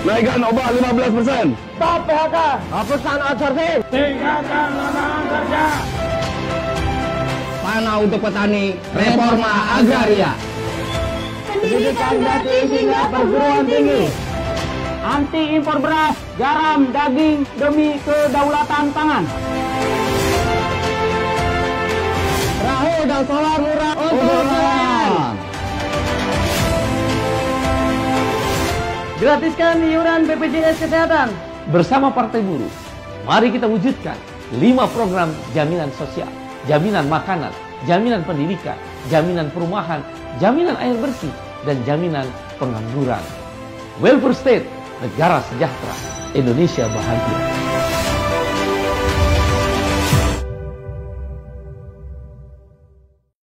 Naikkan OBA 15%. Stop PHK. Hapuskan outsourcing. Tingkatkan lapangan kerja. Tanah untuk petani. Reforma agraria. Pendidikan gratis hingga perguruan tinggi. Anti impor beras, garam, daging demi kedaulatan pangan. Perahu dan solar murah untuk nelayan. Gratiskan iuran BPJS Kesehatan. Bersama Partai Buruh, mari kita wujudkan 5 program jaminan sosial, jaminan makanan, jaminan pendidikan, jaminan perumahan, jaminan air bersih, dan jaminan pengangguran. Welfare State, negara sejahtera, Indonesia bahagia.